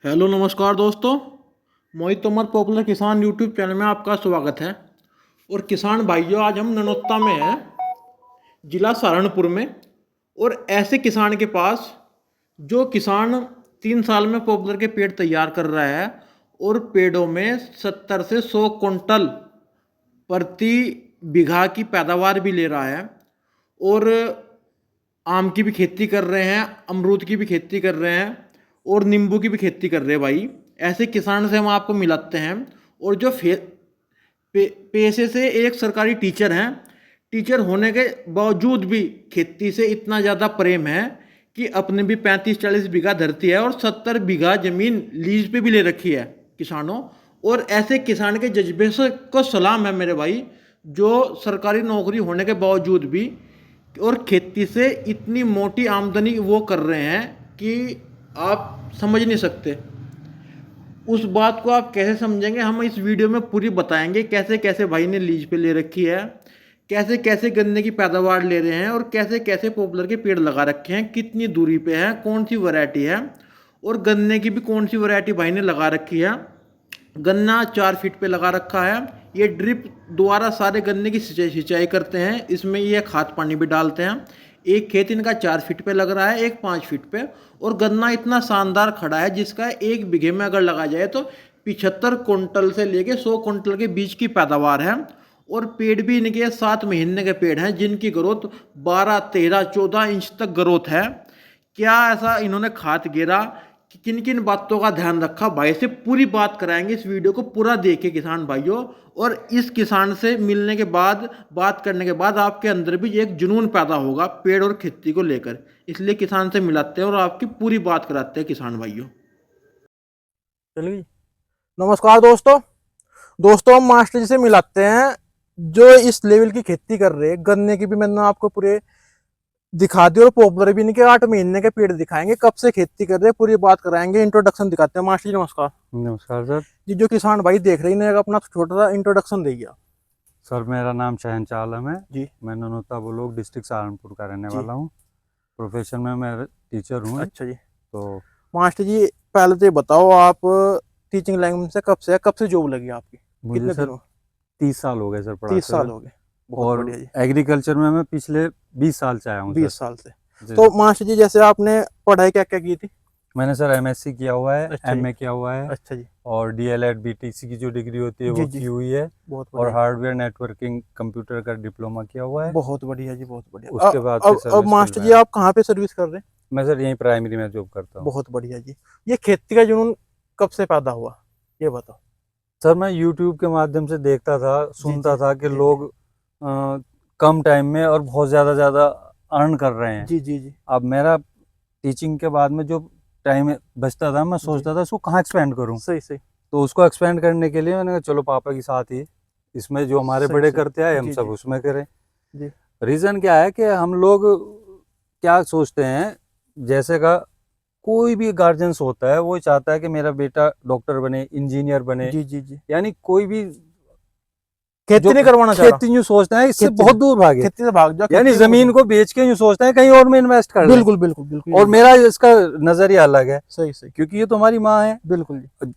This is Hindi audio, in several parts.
हेलो नमस्कार दोस्तों। मोहित तोमर पॉपुलर किसान यूट्यूब चैनल में आपका स्वागत है। और किसान भाइयों, आज हम ननौत्ता में हैं, जिला सहारनपुर में। और ऐसे किसान के पास जो किसान 3 साल में पॉपुलर के पेड़ तैयार कर रहा है और पेड़ों में 70 से 100 कुंटल प्रति बीघा की पैदावार भी ले रहा है। और आम की भी खेती कर रहे हैं, अमरूद की भी खेती कर रहे हैं और नींबू की भी खेती कर रहे हैं। भाई, ऐसे किसान से हम आपको मिलाते हैं। और जो पेशे से एक सरकारी टीचर हैं, टीचर होने के बावजूद भी खेती से इतना ज़्यादा प्रेम है कि अपने भी 35-40 बीघा धरती है और 70 बीघा ज़मीन लीज पे भी ले रखी है किसानों। और ऐसे किसान के जज्बे से को सलाम है मेरे भाई, जो सरकारी नौकरी होने के बावजूद भी और खेती से इतनी मोटी आमदनी वो कर रहे हैं कि आप समझ नहीं सकते। उस बात को आप कैसे समझेंगे, हम इस वीडियो में पूरी बताएंगे। कैसे कैसे भाई ने लीज पे ले रखी है, कैसे कैसे गन्ने की पैदावार ले रहे हैं और कैसे कैसे पॉपुलर के पेड़ लगा रखे हैं, कितनी दूरी पे है, कौन सी वैरायटी है और गन्ने की भी कौन सी वैरायटी भाई ने लगा रखी है। गन्ना 4 फीट पे लगा रखा है। ये ड्रिप द्वारा सारे गन्ने की सिंचाई करते हैं। इसमें ये खाद पानी भी डालते हैं। एक खेत इनका 4 फीट पे लग रहा है, एक 5 फीट पे। और गन्ना इतना शानदार खड़ा है जिसका 1 बीघे में अगर लगा जाए तो 75 कुंटल से लेके 100 कुंटल के बीच की पैदावार है। और पेड़ भी इनके 7 महीने के पेड़ हैं जिनकी ग्रोथ 12, 13, 14 इंच तक ग्रोथ है। क्या ऐसा इन्होंने खाद गिरा, किन किन बातों का ध्यान रखा, भाई से पूरी बात कराएंगे। इस वीडियो को पूरा देखिए किसान भाइयों। और इस किसान से मिलने के बाद, बात करने के बाद आपके अंदर भी एक जुनून पैदा होगा पेड़ और खेती को लेकर। इसलिए किसान से मिलाते हैं और आपकी पूरी बात कराते हैं किसान भाइयों। चलिए, नमस्कार दोस्तों हम मास्टर जी से मिलाते हैं जो इस लेवल की खेती कर रहे हैं। गन्ने की भी मैंने आपको पूरे दिखा दी और पॉपुलर भी इनके 8 महीने के पेड़ दिखाएंगे, कब से खेती कर रहे हैं पूरी बात कराएंगे। इंट्रोडक्शन दिखाते हैं। मास्टर जी नमस्कार। नमस्कार सर। जी, जो किसान भाई देख रहे हैं अपना छोटा सा इंट्रोडक्शन देंगे आप। सर मेरा नाम शहनशाह आलम है जी। मैं ननौता ब्लॉक डिस्ट्रिक्ट सहारनपुर का रहने जी। वाला हूँ। प्रोफेशन में मैं टीचर हूँ। अच्छा जी। तो मास्टर जी, पहले तो ये बताओ, आप टीचिंग लाइन से कब से जॉब लगी आपकी? मुझे सर 30 साल हो गए सर पढ़ाते 30 साल हुए। हो गए। बहुत और बढ़िया जी। एग्रीकल्चर में मैं पिछले 20 साल से आया हूँ 20 साल से। जी। तो मास्टर जी, जैसे आपने पढ़ाई क्या क्या की थी? मैंने सर MSc किया हुआ है। अच्छा जी। MA किया हुआ है। अच्छा जी। और DLED BTC की जो डिग्री होती है जी वो जी। की हुई है। बहुत और बढ़िया। हार्डवेयर नेटवर्किंग कंप्यूटर का डिप्लोमा किया हुआ है। बहुत बढ़िया जी, बहुत बढ़िया। उसके बाद अब फिर सर्विस मास्टर मिल जी, रहा है। आप कहाँ पे सर्विस कर रहे हैं? मैं सर यहीं प्राइमरी में जॉब करता हूँ। बहुत बढ़िया जी। ये खेती का जुनून कब से पैदा हुआ, ये बताओ। सर मैं YouTube के माध्यम से देखता था, सुनता था कि लोग कम टाइम में और बहुत ज़्यादा अर्न कर रहे हैं। जी जी जी। अब मेरा टीचिंग के बाद में जो टाइम बचता था, मैं सोचता था इसको कहाँ एक्सपेंड करूँ। सही सही। तो उसको एक्सपेंड करने के लिए मैंने कहा चलो पापा के साथ ही इसमें जो हमारे सही बड़े सही। करते आए हम जी सब जी। उसमें करें। जी। रीज़न क्या है कि हम लोग क्या सोचते हैं, जैसे का कोई भी गार्जियंस होता है वो चाहता है कि मेरा बेटा डॉक्टर बने, इंजीनियर बने। जी जी जी। यानी कोई भी खेती नहीं करवाना चाह रहा। खेती यूँ सोचता है, इससे खेती बहुत दूर भागे। खेती से भाग जाओ। यानी जमीन को बेच के यूँ सोचता है कहीं और में इन्वेस्ट कर ले। बिल्कुल बिल्कुल बिल्कुल। और मेरा इसका नजरिया अलग है। सही सही। क्योंकि ये तो हमारी माँ है। बिल्कुल जी।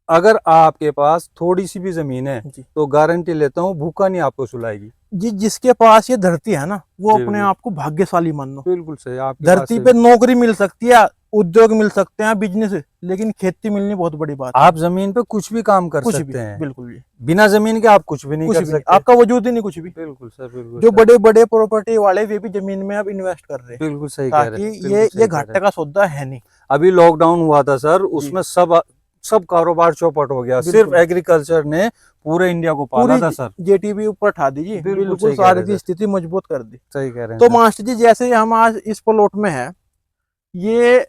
अगर आपके पास थोड़ी सी भी जमीन है जी तो गारंटी लेता हूँ भूखा नहीं आपको सुलाएगी। जी। जिसके पास ये धरती है ना, वो जी, अपने जी। आप को भाग्यशाली मान लो। बिल्कुल सही। आपकी बात धरती सही पे नौकरी मिल सकती है, उद्योग मिल सकते हैं, बिजनेस, लेकिन खेती मिलनी बहुत बड़ी बात है। आप जमीन पे कुछ भी काम कर कुछ भी, सकते हैं। बिल्कुल जी। बिना जमीन के आप कुछ भी नहीं कुछ कर भी नहीं, सकते। आपका वजूद ही नहीं कुछ भी। बिल्कुल सर, बिल्कुल जो सर। बड़े बड़े प्रॉपर्टी वाले वे भी जमीन में अब इन्वेस्ट कर रहे हैं, बिल्कुल सही कह रहे हैं। ताकि बिल्कुल सही ये कह रहे घाटे हैं। का सौदा है नहीं। अभी लॉकडाउन हुआ था सर, उसमें सब कारोबार चौपट हो गया। सिर्फ एग्रीकल्चर ने पूरे इंडिया को पाला था सर। जेटीबी ऊपर उठा दीजिए, बिल्कुल बिल्कुल सही कह सारी रहे की हैं स्थिति मजबूत कर दी। सही कह रहे हैं तो सर। मास्टर जी, जैसे हम आज इस प्लॉट में है, ये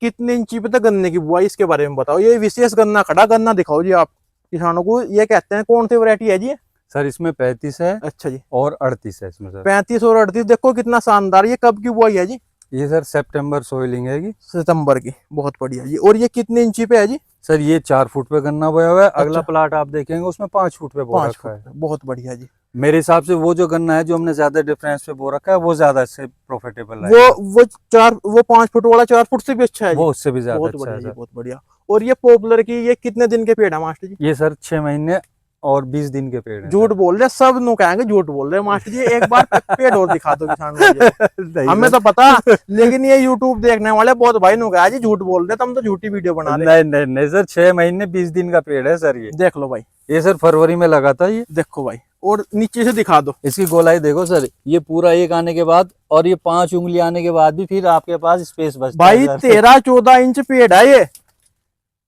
कितने इंची पे तक गन्ने की बुआई, इसके बारे में बताओ। ये विशेष गन्ना खड़ा, गन्ना दिखाओ जी आप किसानों को। ये कहते हैं कौन सी वैरायटी है जी? सर इसमें 35 है। अच्छा जी। और 38 है इसमें सर। 35 और 38, देखो कितना शानदार। ये कब की बुआई है जी? ये सर सितंबर सोइलिंग है। सितंबर की। बहुत बढ़िया जी। और ये कितने इंची पे है जी? सर ये 4 फुट पे गन्ना बोया हुआ है। अगला अच्छा। प्लाट आप देखेंगे उसमें 5 फुट पे बो 5 रखा है। फुट। बहुत बढ़िया जी। मेरे हिसाब से वो जो गन्ना है जो हमने ज्यादा डिफरेंस पे बो रखा है वो ज्यादा से प्रॉफिटेबल है। वो 5 फुट वाला 4 फुट से भी अच्छा है जी। वो उससे भी ज्यादा बहुत अच्छा बढ़िया है जी, सर। बहुत बढ़िया। और ये पॉपुलर की ये कितने दिन के पेड़ है मास्टर जी? ये सर 6 महीने और 20 दिन के पेड़ हैं झूठ सर। बोल रहे सब नु कहेंगे झूठ बोल रहे मास्टर जी, एक बार पेड़ और दिखा दो किसान भाइयों को। नहीं हमें सर। तो पता, लेकिन ये यूट्यूब देखने वाले बहुत भाई नु कहा जी झूठ बोल रहे, तुम तो झूठी वीडियो बना रहे। नहीं नहीं नहीं सर, 6 महीने 20 दिन का पेड़ है सर ये। देख लो भाई, ये सर फरवरी में लगा था ये। देखो भाई, और नीचे से दिखा दो। इसकी गोलाई देखो सर, ये पूरा एक आने के बाद और ये 5 उंगली आने के बाद भी फिर आपके पास स्पेस बचता भाई है सर। 13-14 इंच पेड़ है ये,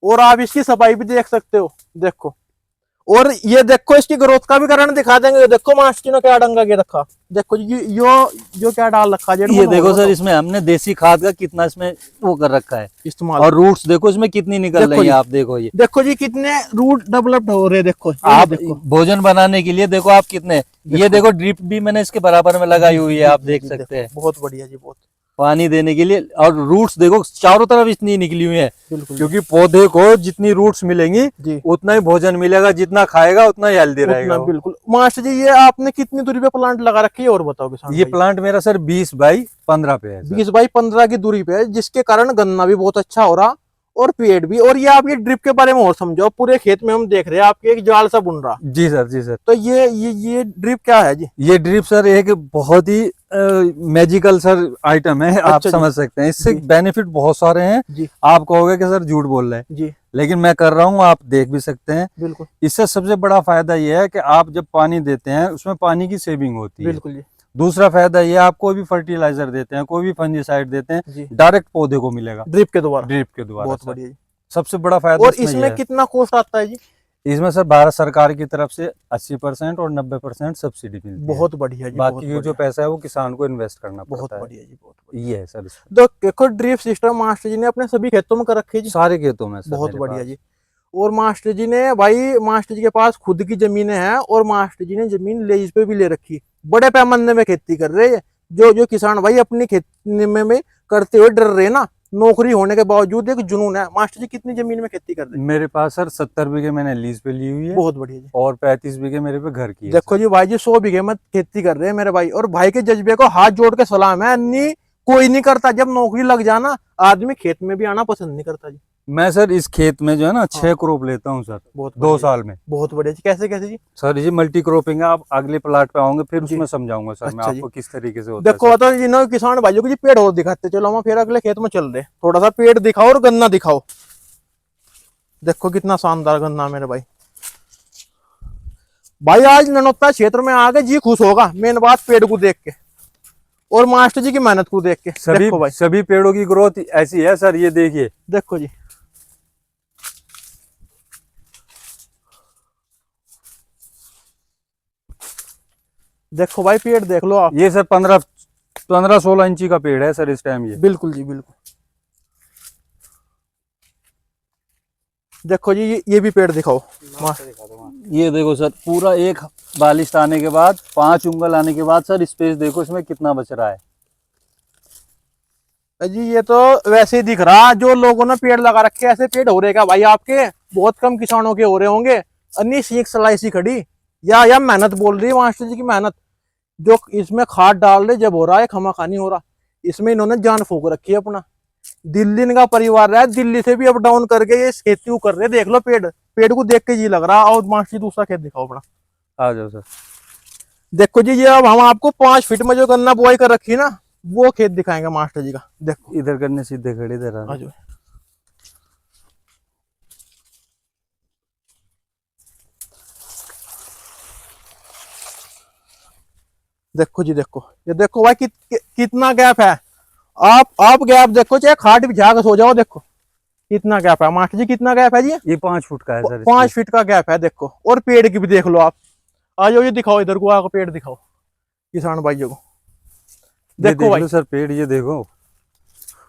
और आप इसकी सफाई भी देख सकते हो, देखो। और ये देखो इसकी ग्रोथ का भी कारण दिखा देंगे। ये देखो मास्टर जी ने क्या डंगा के रखा, देखो जी यो क्या डाल रखा है। ये देखो सर, इसमें हमने देसी खाद का कितना इसमें वो कर रखा है इस्तेमाल। और रूट्स देखो इसमें कितनी निकल देखो रही है। जी। आप देखो ये, देखो जी कितने रूट डेवलप्ड हो रहे हैं, देखो ये आप देखो। भोजन बनाने के लिए देखो आप कितने, ये देखो ड्रिप भी मैंने इसके बराबर में लगाई हुई है, आप देख सकते हैं। बहुत बढ़िया जी, बहुत पानी देने के लिए। और रूट्स देखो चारों तरफ इतनी निकली हुई है, बिल्कुल क्योंकि पौधे को जितनी रूट्स मिलेंगी जी, उतना ही भोजन मिलेगा, जितना खाएगा उतना ही हेल्दी रहेगा उतना वो। बिल्कुल। मास्टर जी ये आपने कितनी दूरी पे प्लांट लगा रखी है और बताओ किसान ये भाई? प्लांट मेरा सर 20 बाई 15 पे है सर। 20 बाई 15 की दूरी पे है, जिसके कारण गन्ना भी बहुत अच्छा हो रहा और पेड़ भी। और ये आप ये ड्रिप के बारे में और समझो, पूरे खेत में हम देख रहे हैं आपके एक जाल सा बुन रहा। जी सर, जी सर। तो ये ड्रिप क्या है जी? ये ड्रिप सर एक बहुत ही मैजिकल सर आइटम है, आप अच्छा जी। समझ सकते हैं। इससे जी। बेनिफिट बहुत सारे हैं। जी आप कहोगे कि सर झूठ बोल रहे हैं, जी लेकिन मैं कर रहा हूँ, आप देख भी सकते हैं। बिल्कुल इससे सबसे बड़ा फायदा ये है कि आप जब पानी देते हैं उसमें पानी की सेविंग होती है। बिल्कुल जी दूसरा फायदा ये, आप कोई भी फर्टिलाइजर देते हैं, कोई भी फंजीसाइड देते हैं, जी, डायरेक्ट पौधे को मिलेगा ड्रिप के द्वारा। ड्रिप के द्वारा। बहुत सर। बढ़िया जी। सबसे बड़ा फायदा और इसमें ये इसमें है। कितना कॉस्ट आता है जी? इसमें सर भारत सरकार की तरफ से 80% और 90% सब्सिडी मिलती है। बहुत बढ़िया जी, बहुत बाकी जो बढ़िया। पैसा है वो किसान को इन्वेस्ट करना बहुत पड़ता है। बढ़िया जी, बहुत बढ़िया। ये है सर इसमें। तो देखो ड्रिप सिस्टम मास्टर जी ने अपने सभी खेतों में कर रखी है जी। सारे खेतों में सर बहुत मेरे बढ़िया पास। जी। और मास्टर जी ने भाई, मास्टर जी के पास खुद की जमीनें हैं और मास्टर जी ने जमीन लीज पे भी ले रखी। बड़े पैमाने में खेती कर रहे हैं। जो किसान भाई अपनी खेती में करते हुए डर रहे ना, नौकरी होने के बावजूद एक जुनून है। मास्टर जी कितनी जमीन में खेती कर रहे हैं? मेरे पास सर 70 बीघे मैंने लीज पे ली हुई है बहुत बढ़िया जी। और 35 बीघे मेरे पे घर की है। देखो जी भाई जी 100 बीघे में खेती कर रहे हैं मेरे भाई, और भाई के जज्बे को हाथ जोड़ के सलाम है। नहीं कोई नहीं करता, जब नौकरी लग जाना आदमी खेत में भी आना पसंद नहीं करता जी। मैं सर इस खेत में जो है ना 6 क्रॉप लेता हूँ सर, बहुत 2 बढ़िया साल में। जी, बहुत बढ़िया जी। कैसे कैसे जी? सर ये मल्टी क्रॉपिंग है, आप अगले प्लाट पे आओगे फिर जी। उसमें समझाऊंगा सर मैं अच्छा जी। आपको किस तरीके से होता है देखो तो जिन्होंने किसान भाइयों को जी पेड़ और दिखाते चलो, हम फिर अगले खेत में चल रहे। थोड़ा सा पेड़ दिखाओ और गन्ना दिखाओ। देखो कितना शानदार गन्ना मेरे भाई। भाई आज ननौता क्षेत्र में आके जी खुश होगा, मेन बात पेड़ को देख के और मास्टर जी की मेहनत को देख के। सभी देखो भाई, सभी पेड़ों की ग्रोथ ऐसी है सर, ये देखिए। देखो जी देखो भाई पेड़ देख लो आप। ये सर 15-16 इंची का पेड़ है सर इस टाइम ये। बिल्कुल जी, बिल्कुल। देखो जी ये भी पेड़ दिखाओ। ये देखो सर, पूरा एक बालिश आने के बाद 5 उंगल आने के बाद सर स्पेस देखो इसमें कितना बच रहा है। जी ये तो वैसे ही दिख रहा, जो लोगों ने पेड़ लगा रखे ऐसे पेड़ हो रहे क्या भाई आपके? बहुत कम किसानों के हो रहे होंगे। अन्नी सीख सलाई सी खड़ी या मेहनत बोल रही है मास्टर जी की मेहनत। जो इसमें खाद डाल रहे जब हो रहा है, खमाखानी हो रहा। इसमें इन्होंने जान फूक रखी है अपना। दिल्ली इनका परिवार है, दिल्ली से भी अप डाउन करके ये खेती को कर रहे। देख लो पेड़ को देख के जी लग रहा। और मास्टर जी दूसरा खेत दिखाओ अपना। आ जाओ सर। देखो जी ये अब हम आपको 5 फीट में जो गन्ना बुआई कर रखी है ना, वो खेत दिखाएंगे मास्टर जी का। देखो इधर करने सीधे खड़े इधर आ आज देखो जी, देखो ये देखो भाई कितना गैप है। आप गैप देखो, चाहे खाट बिछा के सो जाओ। देखो कितना गैप है मास्टर जी, कितना गैप है जी? ये 5 फुट का है सर। 5 फीट का गैप है। देखो और पेड़ की भी देख लो आप। आ जाओ ये दिखाओ, इधर को आकर पेड़ दिखाओ किसान भाइयों को। देखो भाई सर पेड़, ये देखो,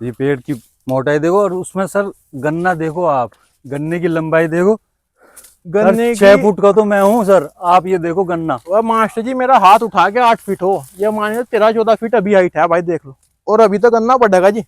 ये पेड़ की मोटाई देखो और उसमें सर गन्ना देखो, आप गन्ने की लंबाई देखो। गन्ने 6 फुट का तो मैं हूँ सर, आप ये देखो गन्ना। मास्टर जी मेरा हाथ उठा के 8 फीट हो, ये मानिए 13-14 फीट अभी हाइट है भाई। देख लो, और अभी तो गन्ना बढ़ेगा जी।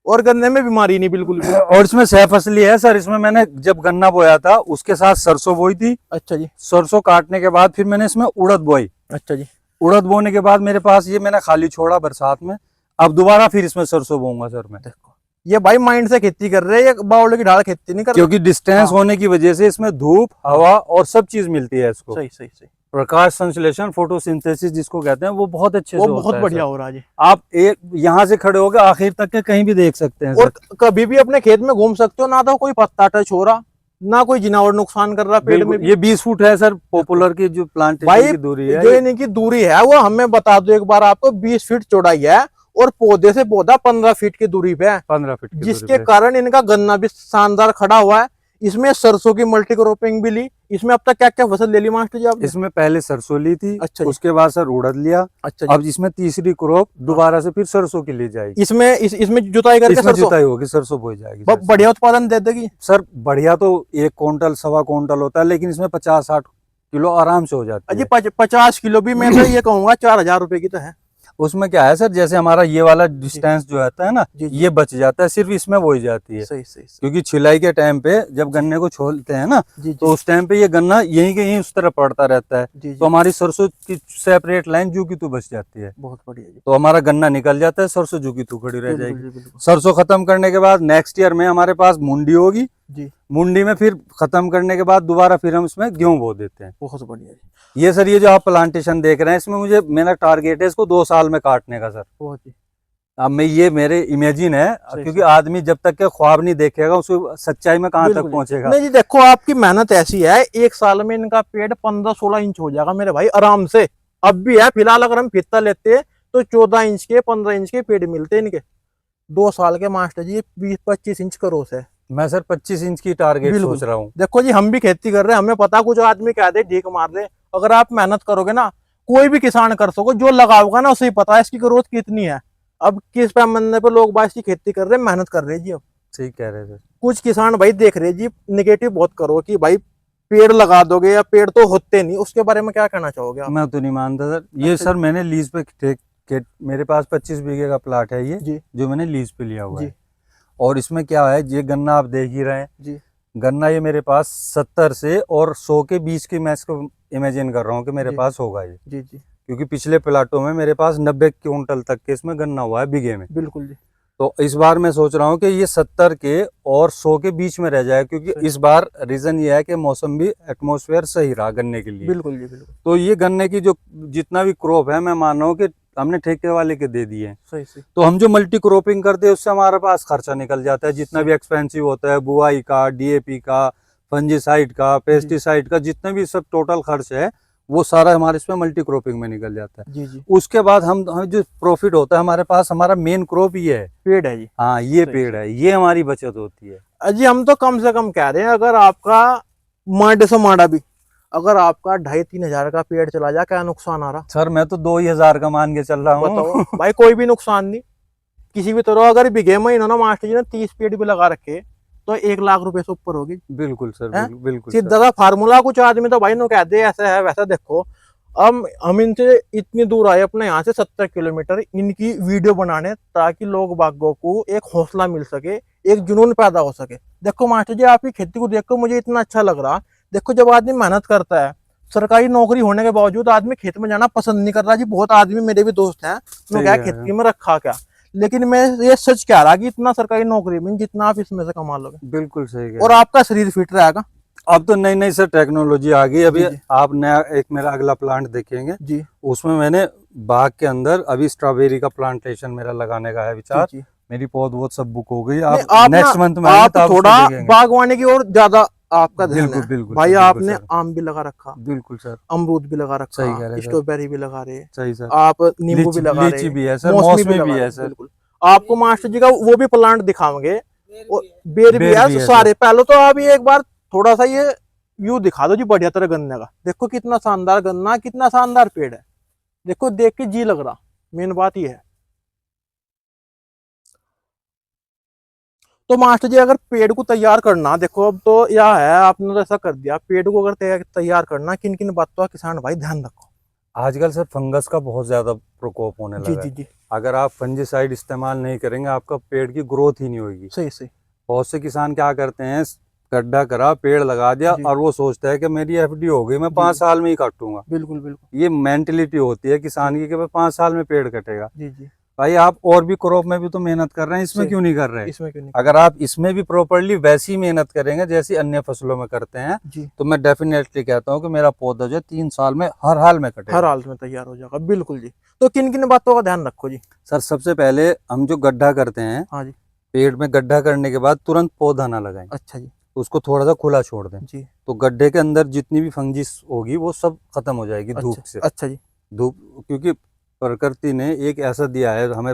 और गन्ने में बीमारी नहीं बिल्कुल भी। और इसमें सह फसली है सर। इसमें मैंने जब गन्ना बोया था उसके साथ सरसों बोई थी। अच्छा जी, सरसों काटने के बाद फिर मैंने इसमें उड़द बोई। अच्छा जी। उड़द बोने के बाद मेरे पास ये मैंने खाली छोड़ा बरसात में, अब दोबारा फिर इसमें सरसों बोऊंगा सर मैं। देखो ये भाई माइंड से खेती कर रहे हैं, ये बावले की ढाल खेती नहीं कर रहे। क्योंकि डिस्टेंस हाँ। होने की वजह से इसमें धूप, हवा और सब चीज मिलती है इसको। सही सही सही। प्रकाश संश्लेषण, फोटोसिंथेसिस जिसको कहते हैं, वो बहुत अच्छे वो से बहुत होता है बढ़िया सर। हो रहा है जी। आप एक यहाँ से खड़े होकर आखिर तक के कहीं भी देख सकते हैं और सर। कभी भी अपने खेत में घूम सकते हो, ना तो कोई पत्ता टच हो रहा, ना कोई जिनावर नुकसान कर रहा पेड़ में बिल्कुल, भी। ये 20 फुट है सर पॉपुलर की जो प्लांटेशन भाई की दूरी है। जो इनकी दूरी है वो हमें बता दो एक बार, आपको 20 फीट चौड़ाई है और पौधे से पौधा 15 फीट की दूरी पे है, 15 फीट की जिसके दूरी पे। कारण इनका गन्ना भी शानदार खड़ा हुआ है। इसमें सरसों की मल्टी क्रॉपिंग भी ली। इसमें अब तक क्या क्या फसल ले ली मास्टर जी आपने? इसमें पहले सरसों ली थी, अच्छा जी। उसके बाद सर उड़द लिया, अच्छा जी। अब इसमें तीसरी क्रॉप दोबारा से फिर सरसों की ली जाएगी। इसमें जुताई करके इसमें सरसों जुताई होगी, सरसों बोई जाएगी सर। बढ़िया उत्पादन दे देगी। सर बढ़िया तो 1 क्विंटल सवा क्विंटल होता है, लेकिन इसमें 50-60 किलो आराम से हो जाती है। 50 किलो भी मैं तो ये कहूंगा 4,000 रुपए की तो है। उसमें क्या है सर, जैसे हमारा ये वाला डिस्टेंस जो आता है ना, जी, जी। ये बच जाता है, सिर्फ इसमें वो ही जाती है। सही सही सही। क्योंकि छिलाई के टाइम पे जब गन्ने को छोलते हैं ना, जी तो जी उस टाइम पे ये गन्ना यहीं के यहीं उस तरह पड़ता रहता है, जी जी। तो हमारी सरसों की सेपरेट लाइन जू की तू बच जाती है, बहुत बढ़िया जी। तो हमारा गन्ना निकल जाता है, सरसों जू की तू खड़ी रह बिल्कुल जाएगी। जी, बिल्कुल। सरसों खत्म करने के बाद नेक्स्ट ईयर में हमारे पास मुंडी होगी, जी मुंडी में फिर खत्म करने के बाद दोबारा फिर हम इसमें गेहूं बो देते हैं। बहुत बढ़िया जी। ये सर, ये जो आप प्लांटेशन देख रहे हैं, इसमें मुझे मेरा टारगेट है इसको 2 साल में काटने का सर। बहुत जी। अब मैं ये मेरे इमेजिन है, सही, क्योंकि सही। आदमी जब तक के ख्वाब नहीं देखेगा उसको सच्चाई में कहाँ तक बिल्कुल जी। पहुंचेगा। नहीं जी, देखो आपकी मेहनत ऐसी है, एक साल में इनका पेड़ 15-16 इंच हो जाएगा मेरे भाई आराम से। अब भी है फिलहाल, अगर हम फित्ता लेते हैं तो 14 इंच के 15 इंच के पेड़ मिलते हैं इनके। 2 साल के मास्टर जी 20-25 इंच का रोस है। मैं सर 25 इंच की टारगेट बिल्कुल। सोच रहा हूँ। देखो जी हम भी खेती कर रहे हैं, हमें पता कुछ आदमी कह दे ढीक मार दे, अगर आप मेहनत करोगे ना, कोई भी किसान कर सको, जो लगाओगा ना उसे ही पता है इसकी ग्रोथ कितनी है। अब किस पैमाने पे लोग बाइस की खेती कर रहे हैं, मेहनत कर रहे हैं जी। अब ठीक कह रहे सर। कुछ किसान भाई देख रहे हैं जी, निगेटिव बहुत करो कि भाई पेड़ लगा दोगे या पेड़ तो होते नहीं, उसके बारे में क्या कहना चाहोगे आप? मैं तो नहीं मानता सर ये। अच्छा सर मैंने लीज पे मेरे पास 25 बीघे का प्लाट है ये, जी जो मैंने लीज पे लिया हुआ जी है। और इसमें क्या है, ये गन्ना आप देख ही रहे हैं, जी गन्ना ये मेरे पास 70 से और 100 के बीच की मैं इसको इमेजिन कर रहा हूँ कि मेरे जी। पास होगा ये। जी जी क्योंकि पिछले प्लाटों में मेरे पास 90 क्विंटल तक के इसमें गन्ना हुआ है बीघे में। बिल्कुल जी। तो इस बार मैं सोच रहा हूँ कि ये 70 के और 100 के बीच में रह जाए, क्योंकि सही। इस बार रीजन ये है कि मौसम भी, एटमॉस्फेयर सही रहा गन्ने के लिए। बिल्कुल जी बिल्कुल। तो ये गन्ने की जो जितना भी क्रॉप है, मैं मान रहा हूँ कि हमने ठेके वाले के दे दिए हैं। सही सही। तो हम जो मल्टी क्रॉपिंग करते हैं उससे हमारे पास खर्चा निकल जाता है, जितना भी एक्सपेंसिव होता है, बुआई का, डीएपी का, फंजीसाइड का, पेस्टिसाइड का, जितना भी सब टोटल खर्च है, वो सारा हमारे इसमें मल्टी क्रॉपिंग में निकल जाता है। जी जी। उसके बाद हम जो प्रॉफिट होता है हमारे पास, हमारा मेन क्रॉप ये है, पेड़ है जी। हाँ ये सही, पेड़ है, ये हमारी बचत होती है। अजी हम तो कम से कम कह रहे हैं, अगर आपका माडे से माड़ा भी, अगर आपका 2,500-3 हजार का पेड़ चला जाए, क्या नुकसान आ रहा? सर मैं तो 2,000 का मान के चल रहा हूँ। बताओ भाई, कोई भी नुकसान नहीं किसी भी तरह। अगर बीघे में इन्होंने मास्टर जी ने 30 पेड़ भी लगा रखे तो 1 लाख रुपए से ऊपर होगी। बिल्कुल सर, हैं? बिल्कुल सीधा सा फार्मूला। कुछ आदमी तो भाई नो कहते हैं ऐसा है वैसा। देखो अब हम इनसे इतनी दूर आए अपने यहाँ से 70 किलोमीटर इनकी वीडियो बनाने, ताकि लोग बागों को एक हौसला मिल सके, एक जुनून पैदा हो सके। देखो मास्टर जी आपकी खेती को देखकर मुझे इतना अच्छा लग रहा। देखो जब आदमी मेहनत करता है, सरकारी नौकरी होने के बावजूद आदमी खेत में जाना पसंद नहीं कर रहा जी। बहुत आदमी मेरे भी दोस्त हैं, तो क्या खेती में रखा क्या, लेकिन मैं ये सच कह रहा कि इतना सरकारी नौकरी में जितना आप इसमें से कमा लोगे, बिल्कुल सही। और आपका शरीर फिट रहेगा। अब तो नई नई सर टेक्नोलॉजी आ गई। अभी जी, जी। आप नया एक मेरा अगला प्लांट देखेंगे, जी उसमें मैंने बाग के अंदर अभी स्ट्रॉबेरी का प्लांटेशन मेरा लगाने का है विचार। जी, जी। मेरी पौध बहुत सब बुक हो गई। नहीं, आप नेक्स्ट मंथ में आएंगे आप तो आप थोड़ा उसको देखेंगे। बागवानी की ओर ज्यादा आपका ध्यान बिल्कुल है। बिल्कुल भाई सर, आपने बिल्कुल सर, आम भी लगा रखा, बिल्कुल सर, अमरूद भी लगा सही कह रहे रखा, हैं सर। स्ट्रॉबेरी भी लगा रहे, सही सर, आप नींबू भी लगा लीची रहे, भी है सर, मौसमी मौसमी लगा भी रहे। है सर। बिल्कुल आपको मास्टर जी का वो भी प्लांट दिखाओगे, और बेर भी बेर है भी है सारे। पहले तो आप ये एक बार थोड़ा सा ये व्यू दिखा दो जी बढ़िया तरह गन्ने का। देखो कितना शानदार गन्ना, कितना शानदार पेड़ है। देखो देख के जी लग रहा, मेन बात ये है। तो मास्टर जी अगर पेड़ को तैयार करना, देखो अब तो यह है आपने तो ऐसा कर दिया, पेड़ को अगर तैयार करना, किन किन बातों का किसान भाई ध्यान रखो? आजकल सर फंगस का बहुत ज्यादा प्रकोप होने जी लगा जी है। जी। अगर आप फंजीसाइड इस्तेमाल नहीं करेंगे, आपका पेड़ की ग्रोथ ही नहीं होगी। सही सही। बहुत से किसान क्या करते हैं, गड्ढा करा, पेड़ लगा दिया जी। और वो सोचता है कि मेरी एफडी हो गई, मैं जी। 5 साल में ही काटूंगा। बिल्कुल बिल्कुल। ये मेंटेलिटी होती है किसान की कि भाई 5 साल में पेड़ कटेगा। जी जी। भाई आप और भी क्रॉप में भी तो मेहनत कर रहे हैं, इसमें सही। क्यों नहीं कर रहे? इसमें क्यों नहीं? अगर आप इसमें भी प्रॉपर्ली वैसी मेहनत करेंगे जैसी अन्य फसलों में करते हैं, जी। तो मैं डेफिनेटली कहता हूँ कि मेरा पौधा जो है 3 साल में हर हाल में कटेगा। हर हाल में तैयार हो जाएगा। बिल्कुल जी। तो किन किन बातों का ध्यान रखो जी? सर सबसे पहले हम जो गड्ढा करते हैं, हाँ जी। पेड़ में गड्ढा करने के बाद तुरंत पौधा ना लगाएं, अच्छा जी। उसको थोड़ा सा खुला छोड़ दें। जी। तो गड्ढे के अंदर जितनी भी फंगिस होगी वो सब खत्म हो जाएगी धूप से। अच्छा जी। धूप, क्योंकि प्रकृति ने एक ऐसा दिया है हमें,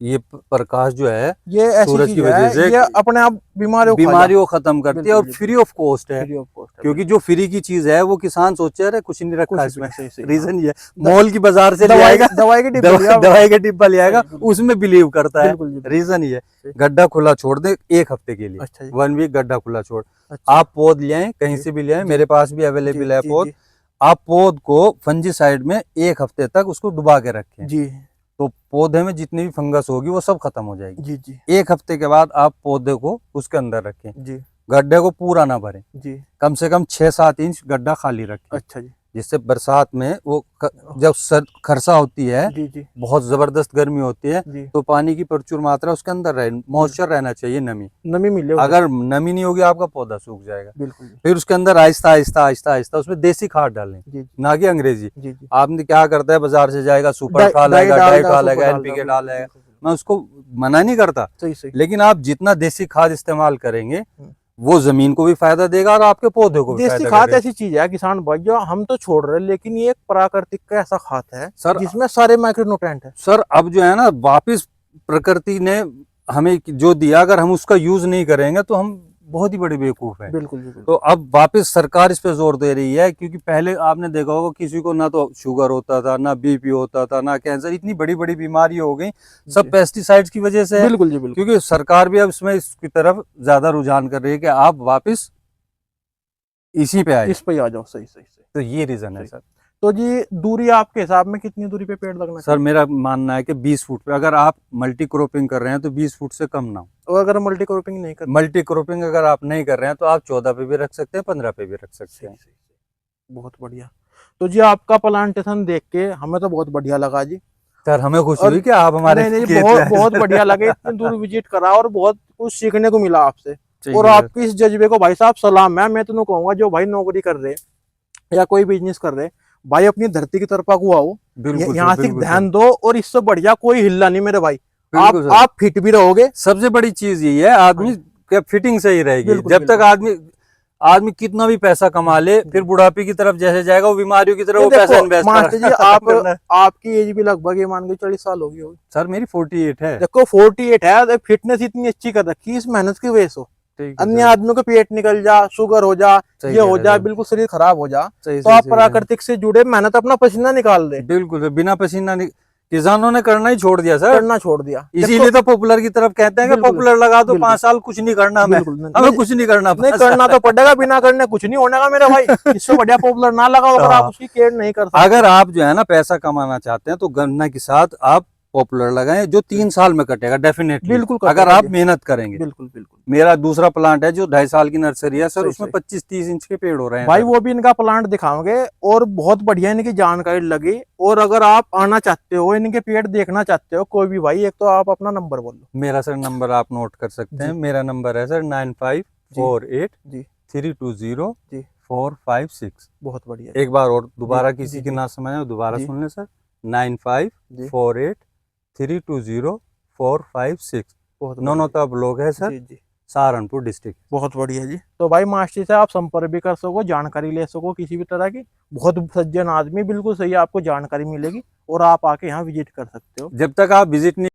ये प्रकाश जो है ये ऐसी सूरज चीज की वजह है, से ये अपने आप बीमारियों को खत्म करती है और बिल्कुल, फ्री ऑफ कॉस्ट है। फ्री ऑफ कॉस्ट है। क्योंकि जो फ्री की चीज है वो किसान सोचे अरे कुछ नहीं रखा इसमें। सही रीजन ये मॉल की बाजार से ले दवाई आएगा, दवाई की डिब्बी दवाई का डिब्बा ले आएगा, बिल्कुल। उसमें बिलीव करता है। बिल्कुल जी। रीजन ये सही। गड्ढा खुला छोड़ दे 1 हफ्ते के लिए। अच्छा जी। 1 वीक गड्ढा खुला छोड़। अच्छा। आप पौध ले आए, कहीं जी, से भी ले आए, जी, मेरे पास भी अवेलेबल है जी, पौध। जी, आप पौध को फंजीसाइड में 1 हफ्ते तक उसको डुबा के रखें, जी तो पौधे में जितनी भी फंगस होगी वो सब खत्म हो जाएगी। जी जी 1 हफ्ते के बाद आप पौधे को उसके अंदर रखें, जी गड्ढे को पूरा ना भरें, जी। कम से कम 6-7 इंच गड्ढा खाली रखें, अच्छा जी। जिससे बरसात में वो जब खरसा होती है, जी जी बहुत जबरदस्त गर्मी होती है, जी। तो पानी की प्रचुर मात्रा उसके अंदर रहे, मॉइस्चर रहना चाहिए, नमी। नमी मिले उसे। अगर नमी नहीं होगी आपका पौधा सूख जाएगा। बिल्कुल जी। फिर उसके अंदर आहिस्ता आहिस्ता आहिस्ता आहिस्ता उसमें देसी खाद डालें, जी ना कि अंग्रेजी। जी जी। आपने क्या करता है, बाजार से जाएगा सुपर डाल आएगा, डाई डाल आएगा, एनपीके डाल आएगा। मैं उसको मना नहीं करता, सही सही। लेकिन आप जितना देसी खाद इस्तेमाल करेंगे वो जमीन को भी फायदा देगा और आपके पौधे को भी देसी फायदा खाद करेगा। ऐसी चीज है किसान भाई, जो हम तो छोड़ रहे हैं, लेकिन ये एक प्राकृतिक का ऐसा खाद है सर जिसमें सारे माइक्रोन्यूट्रिएंट है। सर अब जो है ना, वापिस प्रकृति ने हमें जो दिया, अगर हम उसका यूज नहीं करेंगे तो हम बहुत ही बड़े बेवकूफ हैं। बिल्कुल जी बिल्कुल। तो अब वापस सरकार इस पे जोर दे रही है, क्योंकि पहले आपने देखा होगा किसी को ना तो शुगर होता था, ना बीपी होता था, ना कैंसर, इतनी बड़ी बड़ी बीमारी हो गई, सब जी। पेस्टिसाइड्स की वजह से है। बिल्कुल जी बिल्कुल। क्योंकि सरकार भी अब इसमें इसकी तरफ ज्यादा रुझान कर रही है कि आप वापस इसी पे आए, इस पे ही आ जाओ। सही सही सही। तो ये रीजन है सर। तो जी दूरी आपके हिसाब में कितनी दूरी पे पेड़ लगना सर चाहिए? मेरा मानना है कि 20 फुट पे, अगर आप मल्टी क्रॉपिंग कर रहे हैं तो 20 फुट से कम ना हो। और अगर मल्टी क्रॉपिंग नहीं करते? मल्टी क्रॉपिंग अगर आप नहीं कर रहे हैं तो आप 14 पे भी रख सकते हैं, 15 पे भी रख सकते हैं। बहुत बढ़िया। तो जी आपका प्लांटेशन देख के हमें तो बहुत बढ़िया लगा जी। सर हमें खुशी और हुई कि आप हमारे नहीं खेत बहुत में आए। बहुत बढ़िया लगे, इतनी दूर विजिट करा और बहुत कुछ सीखने को मिला आपसे। चाहिए और सर। आपकी इस जज्बे को भाई साहब सलाम है। मैं तो कहूंगा जो भाई नौकरी कर रहे या कोई बिजनेस कर रहे, भाई अपनी धरती की तरफ को आओ, बिल्कुल यहाँ सर, से बिल्कुल ध्यान सर, दो, और इससे बढ़िया कोई हिल्ला नहीं मेरे भाई। बिल्कुल सर। आप फिट भी रहोगे। सबसे बड़ी चीज यही है, आदमी क्या फिटिंग सही रहेगी। बिल्कुल, जब तक बिल्कुल। आदमी कितना भी पैसा कमा ले, फिर बुढ़ापे की तरफ जैसे जाएगा वो बीमारियों की तरफ वो पैसा इन्वेस्ट मास्टर जी आपकी एज भी लगभग ये मान के 40 साल होगी होगी। सर मेरी 48 है। देखो 48 है, फिटनेस इतनी अच्छी कर रखी है, इस मेहनत की वजह से। अन्य आदमियों का पेट निकल जा, शुगर हो जा, ये हो जा, बिल्कुल शरीर खराब हो जा, तो आप प्राकृतिक से जुड़े, मेहनत अपना पसीना निकाल दे। बिल्कुल बिना पसीना किसानों ने करना ही छोड़ दिया सर, करना छोड़ दिया। इसीलिए तो पॉपुलर की तरफ कहते हैं कि बिल्कुल, पॉपुलर लगा दो, बिल्कुल। 5 साल कुछ नहीं करना, हमें कुछ नहीं करना। नहीं करना तो पड़ेगा, बिना करने कुछ नहीं होने का मेरे भाई। इससे बढ़िया पॉपुलर ना लगाओ अगर आप उसकी केयर नहीं कर सकते। अगर आप जो है ना पैसा कमाना चाहते हैं तो गन्ना के साथ आप पॉपुलर लगाएं, जो 3 साल में कटेगा डेफिनेटली, बिल्कुल अगर आप मेहनत करेंगे। बिल्कुल बिल्कुल। मेरा दूसरा प्लांट है जो 2.5 साल की नर्सरी है सर, सही, उसमें सही। 25-30 इंच के पेड़ हो रहे हैं भाई सर। वो भी इनका प्लांट दिखाओगे और बहुत बढ़िया इनकी जानकारी लगी। और अगर आप आना चाहते हो, इनके पेड़ देखना चाहते हो कोई भी भाई, एक तो आप अपना नंबर बोलो। मेरा सर नंबर आप नोट कर सकते हैं, मेरा नंबर है सर 954803200456। बहुत बढ़िया। एक बार और दोबारा जी, किसी जी, की जी। ना समझ दोबारा जी। सुन ले सर, 954803200456। बहुत नौनोता ब्लॉक है सर, जी जी। सहारनपुर डिस्ट्रिक्ट। बहुत बढ़िया जी। तो भाई मास्टर से आप संपर्क भी कर सको, जानकारी ले सको किसी भी तरह की। बहुत सज्जन आदमी, बिल्कुल सही आपको जानकारी मिलेगी और आप आके यहाँ विजिट कर सकते हो। जब तक आप विजिट नहीं